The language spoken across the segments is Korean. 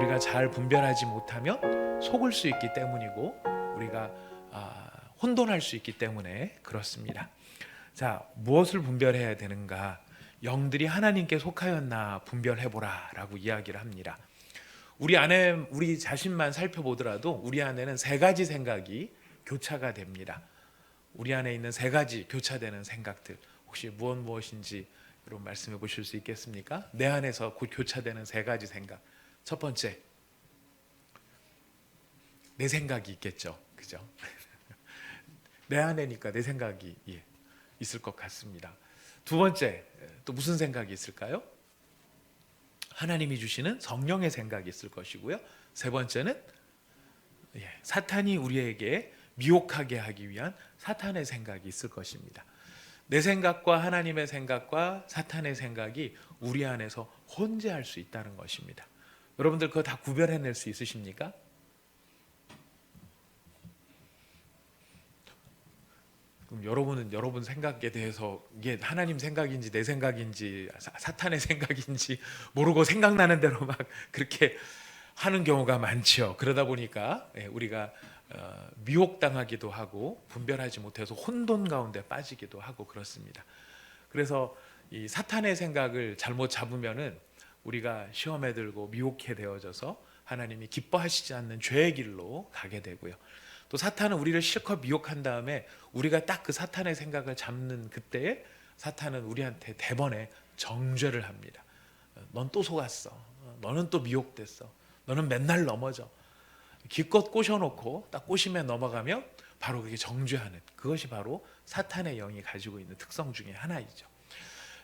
우리가 잘 분별하지 못하면 속을 수 있기 때문이고 우리가 혼돈할 수 있기 때문에 그렇습니다. 자, 무엇을 분별해야 되는가? 영들이 하나님께 속하였나 분별해보라 라고 이야기를 합니다. 우리 안에 우리 자신만 살펴보더라도 우리 안에는 세 가지 생각이 교차가 됩니다. 우리 안에 있는 세 가지 교차되는 생각들, 혹시 무엇인지 여러분 말씀해 보실 수 있겠습니까? 내 안에서 곧 교차되는 세 가지 생각. 첫 번째, 내 생각이 있겠죠, 그죠? 내 안에니까 내 생각이 있을 것 같습니다. 두 번째, 또 무슨 생각이 있을까요? 하나님이 주시는 성령의 생각이 있을 것이고요. 세 번째는 사탄이 우리에게 미혹하게 하기 위한 사탄의 생각이 있을 것입니다. 내 생각과 하나님의 생각과 사탄의 생각이 우리 안에서 혼재할 수 있다는 것입니다. 여러분들 그거 다 구별해낼 수 있으십니까? 그럼 여러분은 여러분 생각에 대해서 이게 하나님 생각인지 내 생각인지 사탄의 생각인지 모르고 생각나는 대로 막 그렇게 하는 경우가 많죠. 그러다 보니까 우리가 미혹당하기도 하고 분별하지 못해서 혼돈 가운데 빠지기도 하고 그렇습니다. 그래서 이 사탄의 생각을 잘못 잡으면은 우리가 시험에 들고 미혹해 되어져서 하나님이 기뻐하시지 않는 죄의 길로 가게 되고요. 또 사탄은 우리를 실컷 미혹한 다음에 우리가 딱 그 사탄의 생각을 잡는 그때에 사탄은 우리한테 대번에 정죄를 합니다. 넌 또 속았어. 너는 또 미혹됐어. 너는 맨날 넘어져. 기껏 꼬셔놓고 딱 꼬심에 넘어가면 바로 그게 정죄하는, 그것이 바로 사탄의 영이 가지고 있는 특성 중에 하나이죠.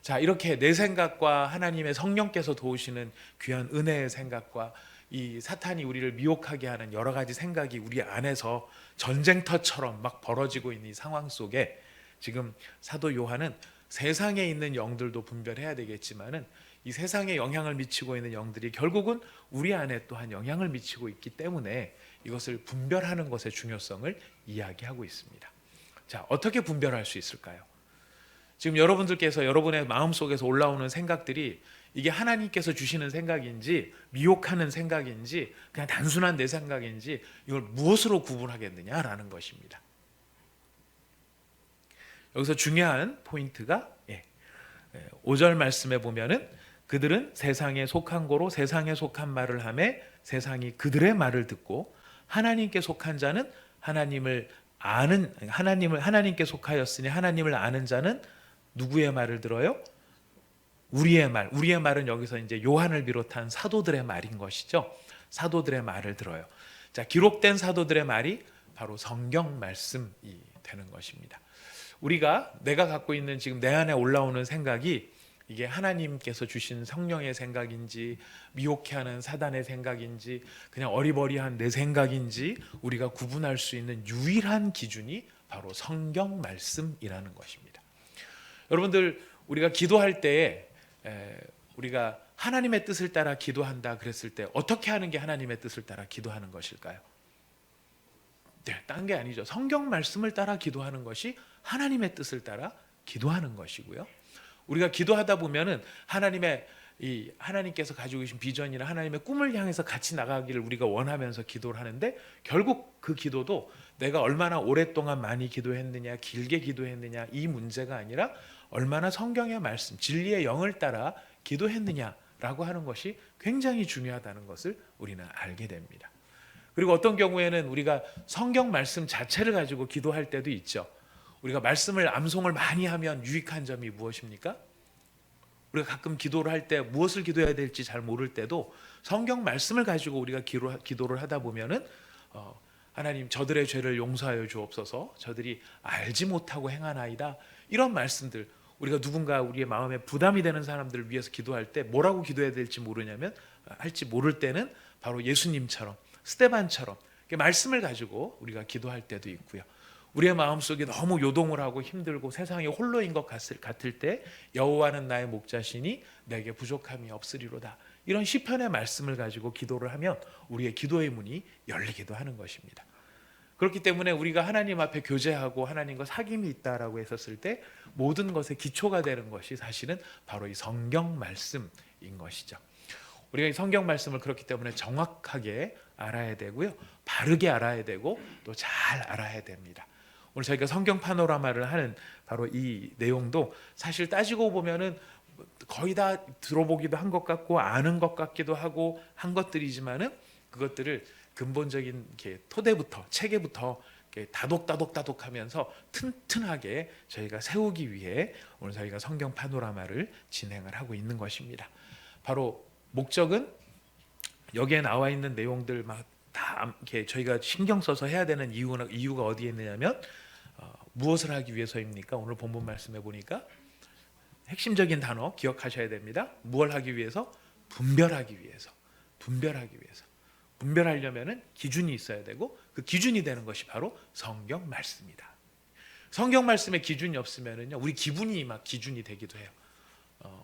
자, 이렇게 내 생각과 하나님의 성령께서 도우시는 귀한 은혜의 생각과 이 사탄이 우리를 미혹하게 하는 여러 가지 생각이 우리 안에서 전쟁터처럼 막 벌어지고 있는 이 상황 속에 지금 사도 요한은 세상에 있는 영들도 분별해야 되겠지만은 이 세상에 영향을 미치고 있는 영들이 결국은 우리 안에 또한 영향을 미치고 있기 때문에 이것을 분별하는 것의 중요성을 이야기하고 있습니다. 자, 어떻게 분별할 수 있을까요? 지금 여러분들께서 여러분의 마음속에서 올라오는 생각들이 이게 하나님께서 주시는 생각인지 미혹하는 생각인지 그냥 단순한 내 생각인지 이걸 무엇으로 구분하겠느냐라는 것입니다. 여기서 중요한 포인트가 5절 말씀에 보면은 그들은 세상에 속한 고로 세상에 속한 말을 하매 세상이 그들의 말을 듣고 하나님께 속한 자는 하나님께 속하였으니 하나님을 아는 자는 누구의 말을 들어요? 우리의 말. 우리의 말은 여기서 이제 요한을 비롯한 사도들의 말인 것이죠. 사도들의 말을 들어요. 자, 기록된 사도들의 말이 바로 성경 말씀이 되는 것입니다. 내가 갖고 있는 지금 내 안에 올라오는 생각이 이게 하나님께서 주신 성령의 생각인지 미혹해하는 사단의 생각인지 그냥 어리버리한 내 생각인지 우리가 구분할 수 있는 유일한 기준이 바로 성경 말씀이라는 것입니다. 여러분들 우리가 기도할 때에 우리가 하나님의 뜻을 따라 기도한다 그랬을 때 어떻게 하는 게 하나님의 뜻을 따라 기도하는 것일까요? 딴 게 아니죠. 성경 말씀을 따라 기도하는 것이 하나님의 뜻을 따라 기도하는 것이고요. 우리가 기도하다 보면은 하나님께서 가지고 계신 비전이나 하나님의 꿈을 향해서 같이 나가기를 우리가 원하면서 기도를 하는데 결국 그 기도도 내가 얼마나 오랫동안 많이 기도했느냐, 길게 기도했느냐 이 문제가 아니라 얼마나 성경의 말씀, 진리의 영을 따라 기도했느냐라고 하는 것이 굉장히 중요하다는 것을 우리는 알게 됩니다. 그리고 어떤 경우에는 우리가 성경 말씀 자체를 가지고 기도할 때도 있죠. 우리가 말씀을 암송을 많이 하면 유익한 점이 무엇입니까? 우리가 가끔 기도를 할 때 무엇을 기도해야 될지 잘 모를 때도 성경 말씀을 가지고 우리가 기도를 하다 보면은 하나님 저들의 죄를 용서하여 주옵소서, 저들이 알지 못하고 행하나이다, 이런 말씀들, 우리가 누군가 우리의 마음에 부담이 되는 사람들을 위해서 기도할 때 뭐라고 기도해야 될지 할지 모를 때는 바로 예수님처럼 스데반처럼 말씀을 가지고 우리가 기도할 때도 있고요. 우리의 마음속에 너무 요동을 하고 힘들고 세상에 홀로인 것 같을 때 여호와는 나의 목자시니 내게 부족함이 없으리로다, 이런 시편의 말씀을 가지고 기도를 하면 우리의 기도의 문이 열리기도 하는 것입니다. 그렇기 때문에 우리가 하나님 앞에 교제하고 하나님과 사귐이 있다라고 했었을 때 모든 것의 기초가 되는 것이 사실은 바로 이 성경 말씀인 것이죠. 우리가 이 성경 말씀을 그렇기 때문에 정확하게 알아야 되고요. 바르게 알아야 되고 또 잘 알아야 됩니다. 오늘 저희가 성경 파노라마를 하는 바로 이 내용도 사실 따지고 보면은 거의 다 들어보기도 한 것 같고 아는 것 같기도 하고 한 것들이지만은 그것들을 근본적인 이렇게 토대부터 체계부터 이렇게 다독하면서 튼튼하게 저희가 세우기 위해 오늘 저희가 성경 파노라마를 진행을 하고 있는 것입니다. 바로 목적은 여기에 나와 있는 내용들 막 다 이렇게 저희가 신경 써서 해야 되는 이유가 어디에 있느냐면 무엇을 하기 위해서입니까? 오늘 본문 말씀해 보니까 핵심적인 단어 기억하셔야 됩니다. 무엇을 하기 위해서? 분별하기 위해서. 분별하려면은 기준이 있어야 되고 그 기준이 되는 것이 바로 성경 말씀이다. 성경 말씀에 기준이 없으면은요, 우리 기분이 막 기준이 되기도 해요.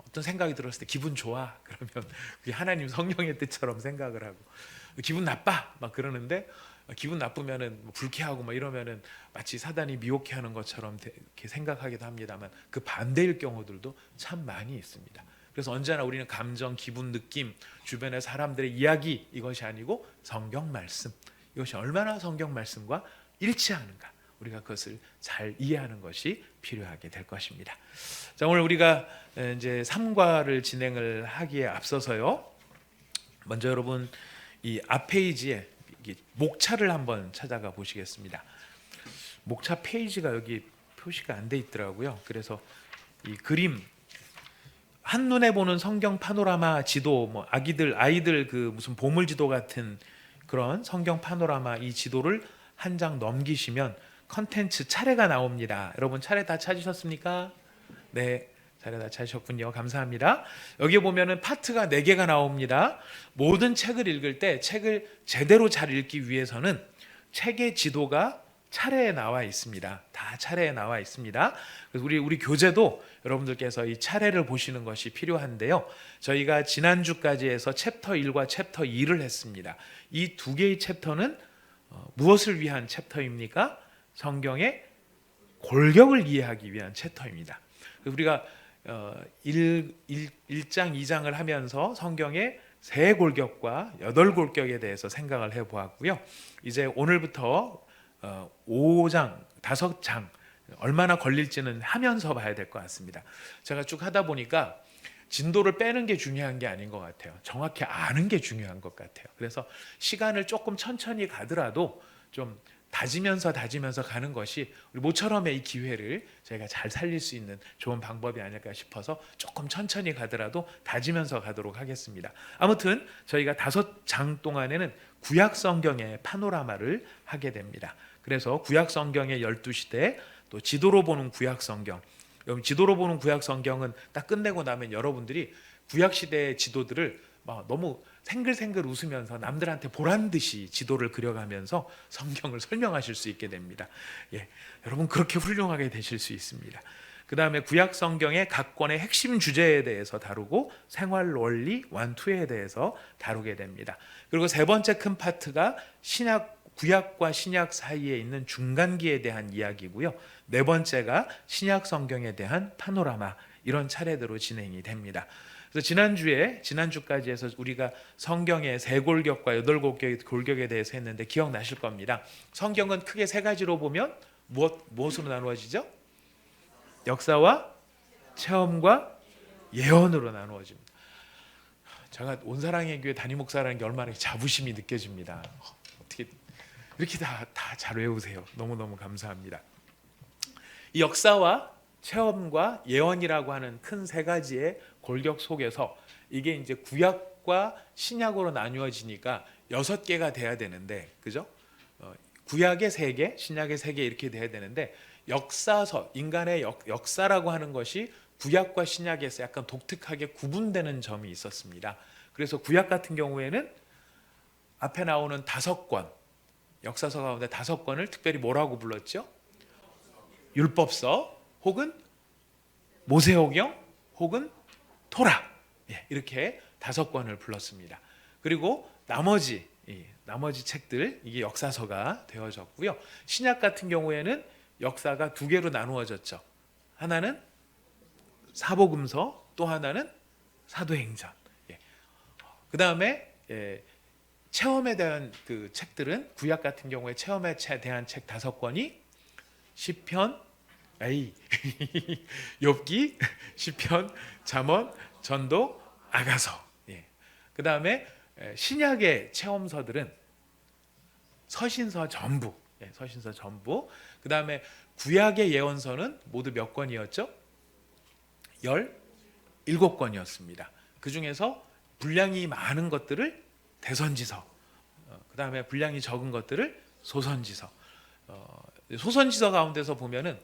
어떤 생각이 들었을 때 기분 좋아 그러면 그게 하나님 성령의 뜻처럼 생각을 하고, 기분 나빠 막 그러는데 기분 나쁘면은 뭐 불쾌하고 막 이러면은 마치 사단이 미혹해하는 것처럼 이렇게 생각하기도 합니다만 그 반대일 경우들도 참 많이 있습니다. 그래서 언제나 우리는 감정, 기분, 느낌, 주변의 사람들의 이야기, 이것이 아니고 성경 말씀, 이것이 얼마나 성경 말씀과 일치하는가, 우리가 그것을 잘 이해하는 것이 필요하게 될 것입니다. 자, 오늘 우리가 이제 3과를 진행을 하기에 앞서서요, 먼저 여러분 이 앞 페이지에 목차를 한번 찾아가 보시겠습니다. 목차 페이지가 여기 표시가 안 돼 있더라고요. 그래서 이 그림, 한눈에 보는 성경 파노라마 지도, 뭐 아이들 그 무슨 보물 지도 같은 그런 성경 파노라마 이 지도를 한 장 넘기시면 컨텐츠 차례가 나옵니다. 여러분 차례 다 찾으셨습니까? 네, 차례 다 찾으셨군요. 감사합니다. 여기 보면은 파트가 4개가 나옵니다. 모든 책을 읽을 때 책을 제대로 잘 읽기 위해서는 책의 지도가 차례에 나와 있습니다. 다 차례에 나와 있습니다. 그래서 우리 교재도 여러분들께서 이 차례를 보시는 것이 필요한데요. 저희가 지난주까지 해서 챕터 1과 챕터 2를 했습니다. 이 2개의 챕터는 무엇을 위한 챕터입니까? 성경의 골격을 이해하기 위한 챕터입니다. 우리가 1장 2장을 하면서 성경의 3골격과 8골격에 대해서 생각을 해보았고요. 이제 오늘부터 5장, 5장 얼마나 걸릴지는 하면서 봐야 될 것 같습니다. 제가 쭉 하다 보니까 진도를 빼는 게 중요한 게 아닌 것 같아요. 정확히 아는 게 중요한 것 같아요. 그래서 시간을 조금 천천히 가더라도 좀 다지면서 가는 것이 우리 모처럼의 이 기회를 저희가 잘 살릴 수 있는 좋은 방법이 아닐까 싶어서 조금 천천히 가더라도 다지면서 가도록 하겠습니다. 아무튼 저희가 5장 동안에는 구약 성경의 파노라마를 하게 됩니다. 그래서 구약 성경의 12시대, 또 지도로 보는 구약 성경. 여러분 지도로 보는 구약 성경은 딱 끝내고 나면 여러분들이 구약 시대의 지도들을 너무 생글생글 웃으면서 남들한테 보란 듯이 지도를 그려가면서 성경을 설명하실 수 있게 됩니다. 예, 여러분 그렇게 훌륭하게 되실 수 있습니다. 그 다음에 구약 성경의 각 권의 핵심 주제에 대해서 다루고 생활 원리 1, 2에 대해서 다루게 됩니다. 그리고 세 번째 큰 파트가 구약과 신약 사이에 있는 중간기에 대한 이야기고요. 네 번째가 신약 성경에 대한 파노라마, 이런 차례대로 진행이 됩니다. 그래서 지난주까지 해서 우리가 성경의 3골격과 8골격에 대해서 했는데 기억나실 겁니다. 성경은 크게 3가지로 보면 무엇으로 나누어지죠? 역사와 체험과 예언으로 나누어집니다. 제가 온사랑의 교회 담임 목사라는 게 얼마나 자부심이 느껴집니다. 어떻게 이렇게 다 잘 외우세요. 너무너무 감사합니다. 이 역사와 체험과 예언이라고 하는 큰 3가지의 골격 속에서 이게 이제 구약과 신약으로 나누어지니까 6개가 돼야 되는데, 그죠? 구약의 3개, 신약의 3개 이렇게 돼야 되는데, 역사서, 인간의 역사라고 하는 것이 구약과 신약에서 약간 독특하게 구분되는 점이 있었습니다. 그래서 구약 같은 경우에는 앞에 나오는 5권, 역사서 가운데 5권을 특별히 뭐라고 불렀죠? 율법서, 혹은 모세오경, 혹은 토라, 이렇게 5권을 불렀습니다. 그리고 나머지 책들, 이게 역사서가 되어졌고요. 신약 같은 경우에는 역사가 2개로 나누어졌죠. 하나는 사복음서, 또 하나는 사도행전. 그 다음에 체험에 대한 그 책들은 구약 같은 경우에 체험에 대한 책 5권이 시편, 욥기, 시편, 잠언, 전도, 아가서. 그 다음에 신약의 체험서들은 서신서 전부. 서신서 전부. 그 다음에 구약의 예언서는 모두 몇 권이었죠? 17권이었습니다. 그 중에서 분량이 많은 것들을 대선지서, 그 다음에 분량이 적은 것들을 소선지서. 소선지서 가운데서 보면은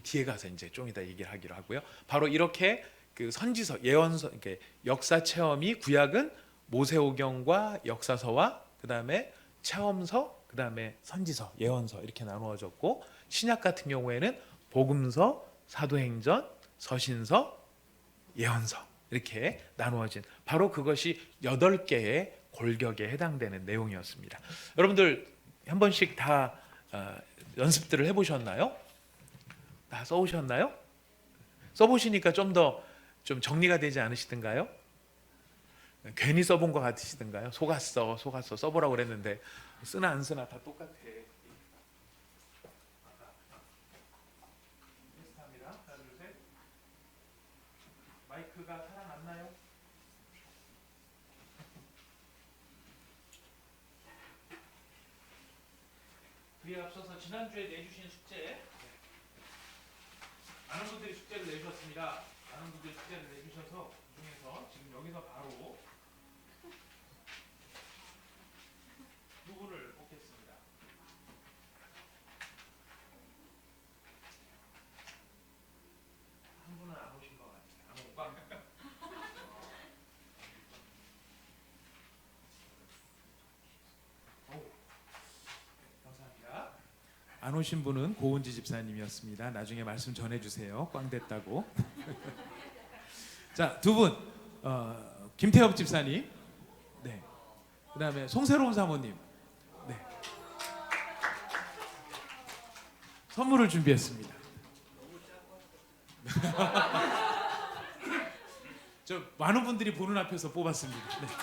뒤에 가서 이제 좀 이따 얘기를 하기로 하고요. 바로 이렇게 그 선지서, 예언서, 역사 체험이 구약은 모세오경과 역사서와 그 다음에 체험서, 그 다음에 선지서, 예언서 이렇게 나누어졌고, 신약 같은 경우에는 복음서, 사도행전, 서신서, 예언서 이렇게 나누어진 바로 그것이 8개의 골격에 해당되는 내용이었습니다. 여러분들 한 번씩 다 연습들을 해보셨나요? 다 써오셨나요? 써보시니까 좀 더 좀 정리가 되지 않으시던가요? 괜히 써본 것 같으시던가요? 속았어 써보라고 그랬는데 쓰나 안 쓰나 다 똑같아. 하나, 둘, 셋. 마이크가 살아났나요? 그에 앞서서 지난주에 내주신 숙제, 많은 분들이 숙제를 내주셨습니다. 많은 분들이 숙제를 내주셔서 그 중에서 지금 여기서 바로 두 분을 뽑겠습니다. 한 분은 안 오신 것 같아요. 안 오고 감사합니다. 안 오신 분은 고은지 집사님이었습니다. 나중에 말씀 전해주세요. 꽝 됐다고. 자, 두 분, 김태엽 집사님, 네, 그 다음에 송새로운 사모님, 네, 선물을 준비했습니다. 저 많은 분들이 보는 앞에서 뽑았습니다. 네. 네.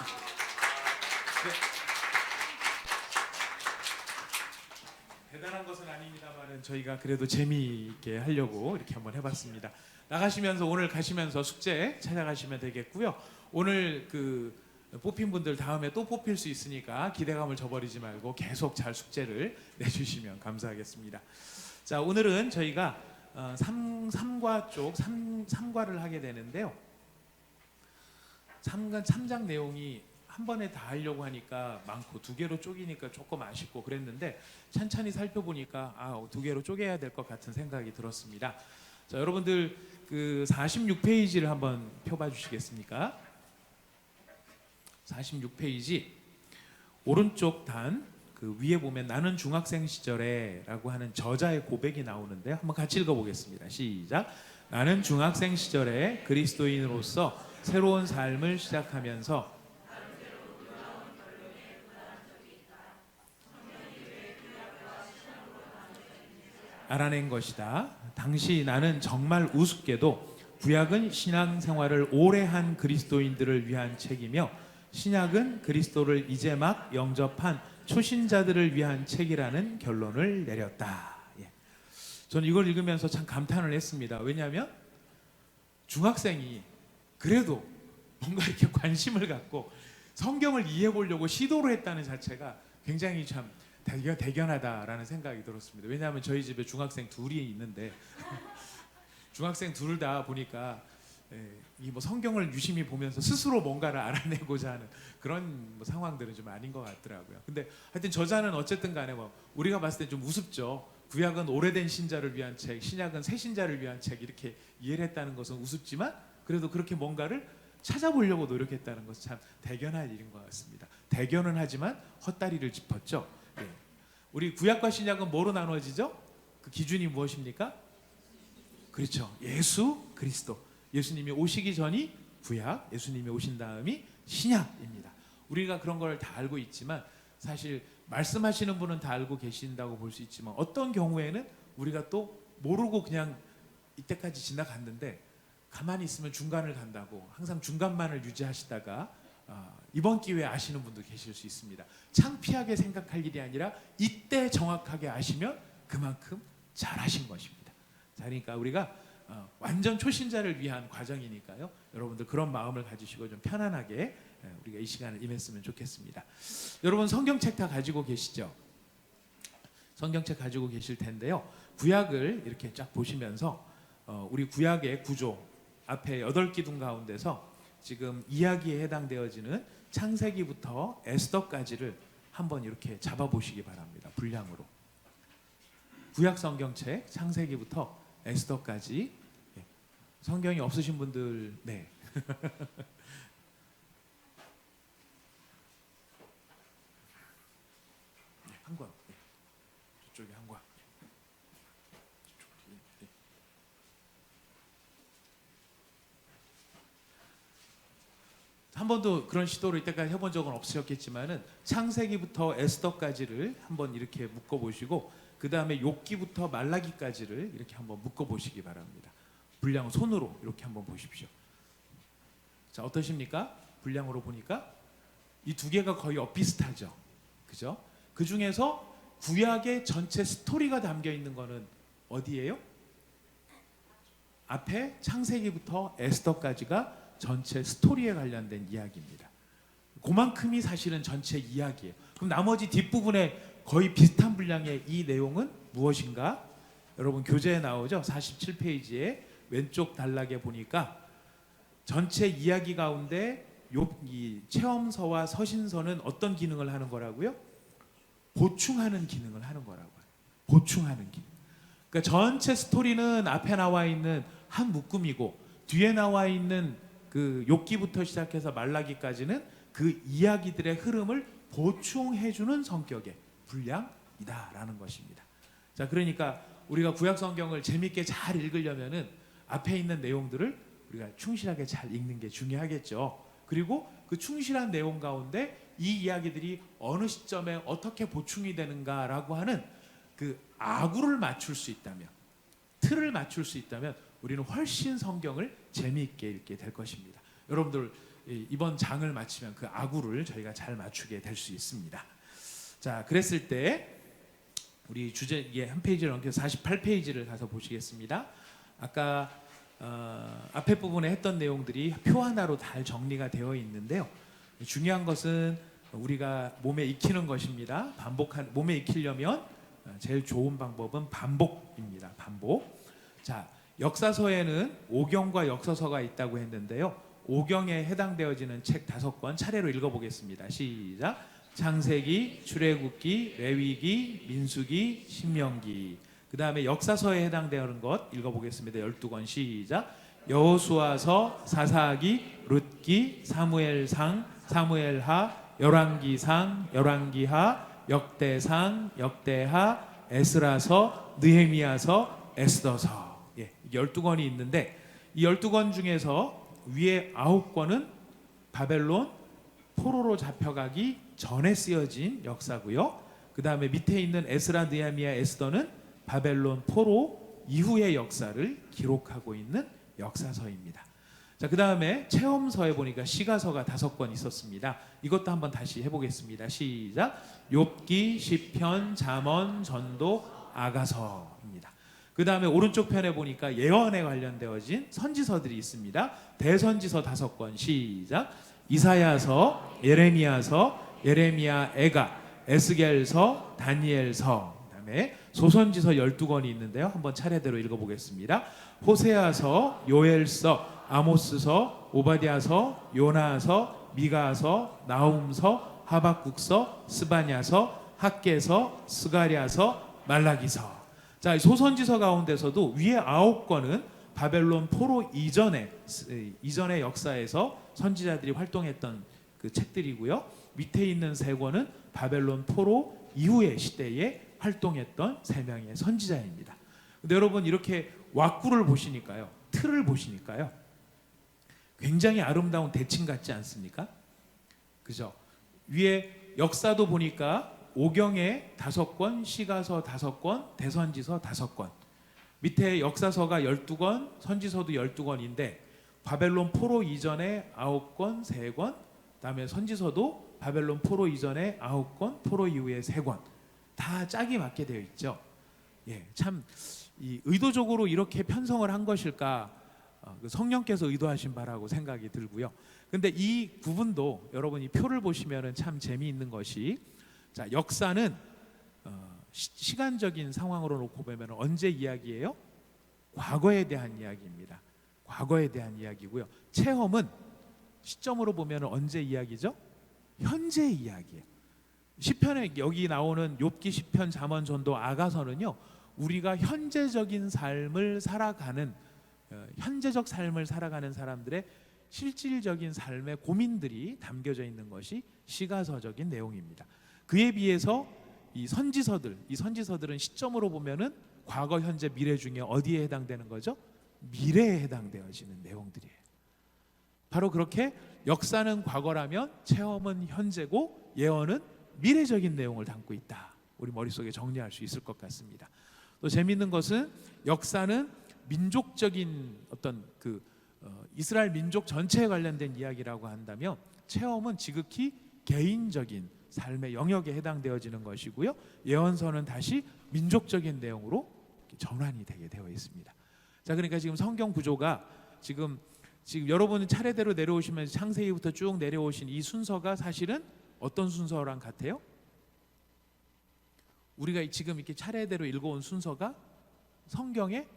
대단한 것은 아닙니다만은 저희가 그래도 재미있게 하려고 이렇게 한번 해봤습니다. 나가시면서 오늘 가시면서 숙제 찾아가시면 되겠고요. 오늘 그 뽑힌 분들 다음에 또 뽑힐 수 있으니까 기대감을 저버리지 말고 계속 잘 숙제를 내주시면 감사하겠습니다. 자, 오늘은 저희가 3과 쪽 3과를 하게 되는데요. 3장 내용이 한 번에 다 하려고 하니까 많고 2개로 쪼개니까 조금 아쉽고 그랬는데 찬찬히 살펴보니까 2개로 쪼개야 될 것 같은 생각이 들었습니다. 자, 여러분들 그 46페이지를 한번 펴봐 주시겠습니까? 46페이지 오른쪽 단 그 위에 보면 나는 중학생 시절에라고 하는 저자의 고백이 나오는데요. 한번 같이 읽어보겠습니다. 시작. 나는 중학생 시절에 그리스도인으로서 새로운 삶을 시작하면서 알아낸 것이다. 당시 나는 정말 우습게도 구약은 신앙생활을 오래 한 그리스도인들을 위한 책이며 신약은 그리스도를 이제 막 영접한 초신자들을 위한 책이라는 결론을 내렸다. 저는 이걸 읽으면서 참 감탄을 했습니다. 왜냐하면 중학생이 그래도 뭔가 이렇게 관심을 갖고 성경을 이해해 보려고 시도를 했다는 자체가 굉장히 참 대견하다라는 생각이 들었습니다. 왜냐하면 저희 집에 중학생 둘이 있는데 중학생 둘 다 보니까 이 뭐 성경을 유심히 보면서 스스로 뭔가를 알아내고자 하는 그런 뭐 상황들은 좀 아닌 것 같더라고요. 근데 하여튼 저자는 어쨌든 간에 뭐 우리가 봤을 때 좀 우습죠. 구약은 오래된 신자를 위한 책, 신약은 새 신자를 위한 책 이렇게 이해를 했다는 것은 우습지만 그래도 그렇게 뭔가를 찾아보려고 노력했다는 것은 참 대견할 일인 것 같습니다. 대견은 하지만 헛다리를 짚었죠. 우리 구약과 신약은 뭐로 나눠지죠? 그 기준이 무엇입니까? 그렇죠. 예수 그리스도. 예수님이 오시기 전이 구약, 예수님이 오신 다음이 신약입니다. 우리가 그런 걸 다 알고 있지만 사실 말씀하시는 분은 다 알고 계신다고 볼 수 있지만 어떤 경우에는 우리가 또 모르고 그냥 이때까지 지나갔는데 가만히 있으면 중간을 간다고 항상 중간만을 유지하시다가 이번 기회에 아시는 분도 계실 수 있습니다. 창피하게 생각할 일이 아니라 이때 정확하게 아시면 그만큼 잘하신 것입니다. 자, 그러니까 우리가 완전 초신자를 위한 과정이니까요. 여러분들 그런 마음을 가지시고 좀 편안하게 우리가 이 시간을 임했으면 좋겠습니다. 여러분 성경책 다 가지고 계시죠? 성경책 가지고 계실 텐데요. 구약을 이렇게 쫙 보시면서 우리 구약의 구조 앞에 8기둥 가운데서 지금 이야기에 해당되어지는 창세기부터 에스더까지를 한번 이렇게 잡아보시기 바랍니다. 분량으로. 구약 성경책 창세기부터 에스더까지. 성경이 없으신 분들 네. 한 권. 저쪽에 한 권. 한 번도 그런 시도를 이때까지 해본 적은 없으셨겠지만은 창세기부터 에스더까지를 한번 이렇게 묶어보시고 그 다음에 욥기부터 말라기까지를 이렇게 한번 묶어보시기 바랍니다. 분량 손으로 이렇게 한번 보십시오. 자, 어떠십니까? 분량으로 보니까 이 두 개가 거의 엇비슷하죠. 그죠? 그 중에서 구약의 전체 스토리가 담겨 있는 거는 어디예요? 앞에 창세기부터 에스더까지가 전체 스토리에 관련된 이야기입니다. 그만큼이 사실은 전체 이야기예요. 그럼 나머지 뒷부분에 거의 비슷한 분량의 이 내용은 무엇인가? 여러분 교재에 나오죠? 47페이지에 왼쪽 단락에 보니까 전체 이야기 가운데 이 체험서와 서신서는 어떤 기능을 하는 거라고요? 보충하는 기능을 하는 거라고요. 보충하는 기능. 그러니까 전체 스토리는 앞에 나와 있는 한 묶음이고 뒤에 나와 있는 그 욥기부터 시작해서 말라기까지는 그 이야기들의 흐름을 보충해주는 성격의 분량이다라는 것입니다. 자, 그러니까 우리가 구약 성경을 재밌게 잘 읽으려면은 앞에 있는 내용들을 우리가 충실하게 잘 읽는 게 중요하겠죠. 그리고 그 충실한 내용 가운데 이 이야기들이 어느 시점에 어떻게 보충이 되는가라고 하는 그 아구를 맞출 수 있다면, 틀을 맞출 수 있다면 우리는 훨씬 성경을 재미있게 읽게 될 것입니다. 여러분들 이번 장을 마치면 그 아구를 저희가 잘 맞추게 될 수 있습니다. 자, 그랬을 때 우리 주제에 한 페이지를 넘겨서 48페이지를 가서 보시겠습니다. 아까 앞에 부분에 했던 내용들이 표 하나로 잘 정리가 되어 있는데요. 중요한 것은 우리가 몸에 익히는 것입니다. 몸에 익히려면 제일 좋은 방법은 반복입니다. 반복. 자, 역사서에는 오경과 역서서가 있다고 했는데요. 오경에 해당되어지는 책 5권 차례로 읽어보겠습니다. 시작. 창세기, 출애굽기, 레위기, 민수기, 신명기. 그 다음에 역사서에 해당되는 것 읽어보겠습니다. 12권 시작. 여호수아서, 사사기, 룻기, 사무엘상, 사무엘하, 열왕기상, 열왕기하, 역대상, 역대하, 에스라서, 느헤미야서, 에스더서. 12권이 있는데 이 12권 중에서 위에 9권은 바벨론 포로로 잡혀가기 전에 쓰여진 역사고요. 그 다음에 밑에 있는 에스라, 느헤미야, 에스더는 바벨론 포로 이후의 역사를 기록하고 있는 역사서입니다. 자, 그 다음에 체험서에 보니까 시가서가 5권 있었습니다. 이것도 한번 다시 해보겠습니다. 시작. 욥기, 시편, 잠언, 전도, 아가서입니다. 그 다음에 오른쪽 편에 보니까 예언에 관련되어진 선지서들이 있습니다. 대선지서 5권 시작. 이사야서, 예레미야서, 예레미야 애가, 에스겔서, 다니엘서. 그다음에 소선지서 12권이 있는데요. 한번 차례대로 읽어보겠습니다. 호세아서, 요엘서, 아모스서, 오바댜서, 요나서, 미가서, 나훔서, 하박국서, 스바냐서, 학개서, 스가랴서, 말라기서. 자, 소선지서 가운데서도 위에 9권은 바벨론 포로 이전의 역사에서 선지자들이 활동했던 그 책들이고요. 밑에 있는 3권은 바벨론 포로 이후의 시대에 활동했던 3명의 선지자입니다. 근데 여러분 이렇게 왁구를 보시니까요, 틀을 보시니까요, 굉장히 아름다운 대칭 같지 않습니까? 그죠? 위에 역사도 보니까 오경에 5권, 시가서 5권, 대선지서 5권. 밑에 역사서가 12권, 선지서도 12권인데 바벨론 포로 이전에 9권, 3권, 그다음에 선지서도 바벨론 포로 이전에 9권, 포로 이후에 3권 다 짝이 맞게 되어 있죠. 예, 참 이 의도적으로 이렇게 편성을 한 것일까? 그 성령께서 의도하신 바라고 생각이 들고요. 근데 이 부분도 여러분 이 표를 보시면은 참 재미있는 것이, 자, 역사는 시간적인 상황으로 놓고 보면 언제 이야기예요? 과거에 대한 이야기입니다. 과거에 대한 이야기고요. 체험은 시점으로 보면 언제 이야기죠? 현재 이야기예요. 시편에 여기 나오는 욥기, 시편, 잠언, 전도, 아가서는요, 우리가 현재적인 삶을 살아가는 현재적 삶을 살아가는 사람들의 실질적인 삶의 고민들이 담겨져 있는 것이 시가서적인 내용입니다. 그에 비해서 이 선지서들은 시점으로 보면은 과거, 현재, 미래 중에 어디에 해당되는 거죠? 미래에 해당되어지는 내용들이에요. 바로 그렇게 역사는 과거라면 체험은 현재고 예언은 미래적인 내용을 담고 있다. 우리 머릿속에 정리할 수 있을 것 같습니다. 또 재미있는 것은 역사는 민족적인 어떤 이스라엘 민족 전체에 관련된 이야기라고 한다면, 체험은 지극히 개인적인 삶의 영역에 해당되어지는 것이고요. 예언서는 다시 민족적인 내용으로 전환이 되게 되어 있습니다. 자, 그러니까 지금 성경 구조가 지금 여러분은 차례대로 내려오시면서 창세기부터 쭉 내려오신 이 순서가 사실은 어떤 순서랑 같아요? 우리가 지금 이렇게 차례대로 읽어온 순서가 성경의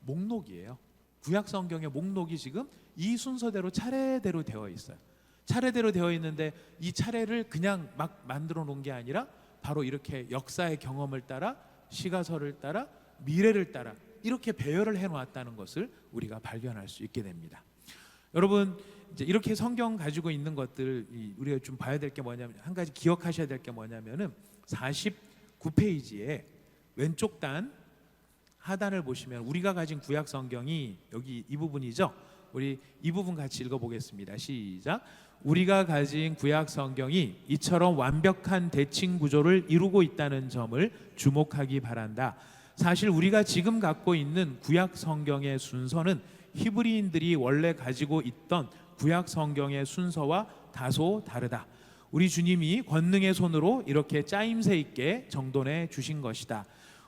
목록이에요. 구약 성경의 목록이 지금 이 순서대로 차례대로 되어 있어요. 차례대로 되어 있는데 이 차례를 그냥 막 만들어 놓은 게 아니라 바로 이렇게 역사의 경험을 따라, 시가서를 따라, 미래를 따라 이렇게 배열을 해 놓았다는 것을 우리가 발견할 수 있게 됩니다. 여러분, 이제 이렇게 성경 가지고 있는 것들, 우리가 좀 봐야 될 게 뭐냐면, 한 가지 기억하셔야 될 게 뭐냐면은 49페이지에 왼쪽 단 하단을 보시면 우리가 가진 구약 성경이 여기 이 부분이죠. 우리 이 부분 같이 읽어보겠습니다. 시작. 우리가 가진 구약 성경이 이처럼 완벽한 대칭 구조를 이루고 있다는 점을 주목하기 바란다. 사실 우리가 지금 갖고 있는 구약 성경의 순서는 히브리인들이 원래 가지고 있던 구약 성경의 순서와 다소 다르다. 우리 주님이 권능의 손으로 이렇게 짜임새 있게 정돈해 주신 것이다.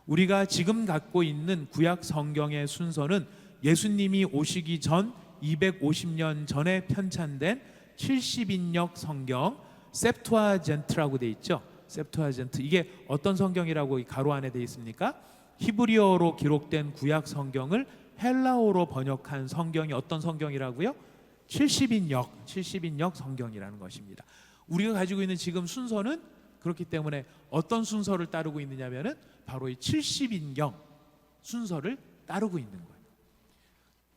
우리가 지금 갖고 있는 구약 성경의 순서는 예수님이 오시기 전 250년 전에 편찬된 70인역 성경 셉투아젠트라고 돼 있죠. 셉투아젠트, 이게 어떤 성경이라고 가로 안에 돼 있습니까? 히브리어로 기록된 구약 성경을 헬라어로 번역한 성경이 어떤 성경이라고요? 70인역 성경이라는 것입니다. 우리가 가지고 있는 지금 순서는 그렇기 때문에 어떤 순서를 따르고 있느냐면은 바로 이 70인경 순서를 따르고 있는 거예요.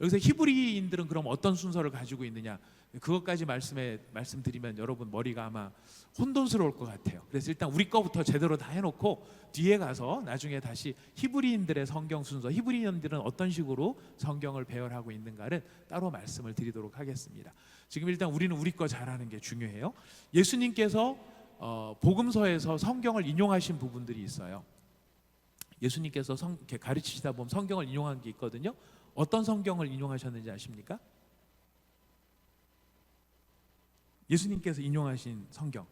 여기서 히브리인들은 그럼 어떤 순서를 가지고 있느냐, 그것까지 말씀드리면 여러분 머리가 아마 혼돈스러울 것 같아요. 그래서 일단 우리 거부터 제대로 다 해놓고 뒤에 가서 나중에 다시 히브리인들의 성경 순서, 히브리인들은 어떤 식으로 성경을 배열하고 있는가를 따로 말씀을 드리도록 하겠습니다. 지금 일단 우리는 우리 거 잘하는 게 중요해요. 예수님께서 복음서에서 성경을 인용하신 부분들이 있어요. 예수님께서 이렇게 가르치시다 보면 성경을 인용한 게 있거든요. 어떤 성경을 인용하셨는지 아십니까? 예수님께서 인용하신 성경.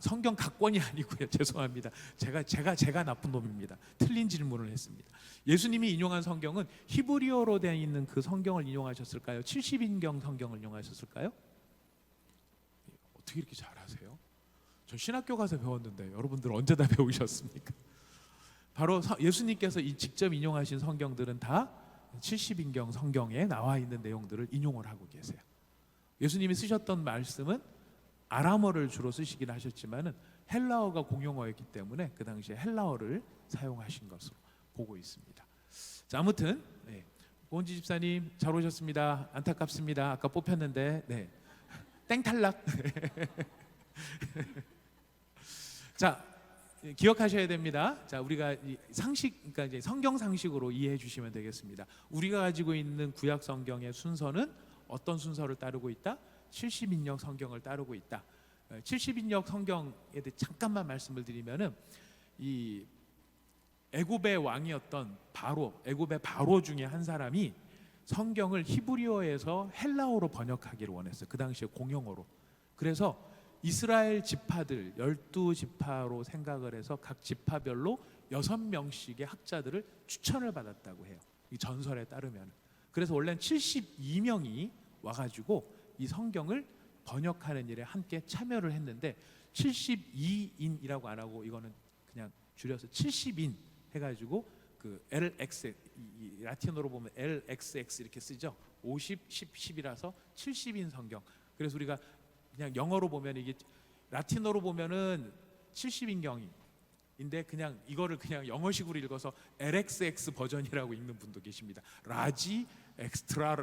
성경 각권이 아니고요. 죄송합니다. 제가 나쁜 놈입니다. 틀린 질문을 했습니다. 예수님이 인용한 성경은 히브리어로 되어 있는 그 성경을 인용하셨을까요? 70인경 성경을 인용하셨을까요? 어떻게 이렇게 잘하세요? 저 신학교 가서 배웠는데 여러분들 언제 다 배우셨습니까? 바로 예수님께서 직접 인용하신 성경들은 다 70인경 성경에 나와 있는 내용들을 인용을 하고 계세요. 예수님이 쓰셨던 말씀은 아람어를 주로 쓰시긴 하셨지만은 헬라어가 공용어였기 때문에 그 당시에 헬라어를 사용하신 것으로 보고 있습니다. 자, 아무튼 고은지 집사님 잘 오셨습니다. 안타깝습니다. 아까 뽑혔는데 땡 탈락. 자, 기억하셔야 됩니다. 자, 우리가 그러니까 이제 성경 상식으로 이해해 주시면 되겠습니다. 우리가 가지고 있는 구약 성경의 순서는 어떤 순서를 따르고 있다? 70인역 성경을 따르고 있다. 70인역 성경에 대해 잠깐만 말씀을 드리면은 이 애굽의 왕이었던 애굽의 바로 중에 한 사람이 성경을 히브리어에서 헬라어로 번역하기를 원했어요. 그 당시에 공용어로. 그래서 이스라엘 지파들 12지파로 생각을 해서 각 지파별로 6명씩의 학자들을 추천을 받았다고 해요. 이 전설에 따르면. 그래서 원래는 72명이 와가지고 이 성경을 번역하는 일에 함께 참여를 했는데 72인이라고 안 하고 이거는 그냥 줄여서 70인 해가지고 그 LX 라틴어로 보면 LXX 이렇게 쓰죠. 50, 10, 10이라서 70인 성경. 그래서 우리가 그냥 영어로 보면 이게 라틴어로 보면은 70인경인데 그냥 이거를 그냥 영어식으로 읽어서 LXX 버전이라고 읽는 분도 계십니다. 라지 엑스트라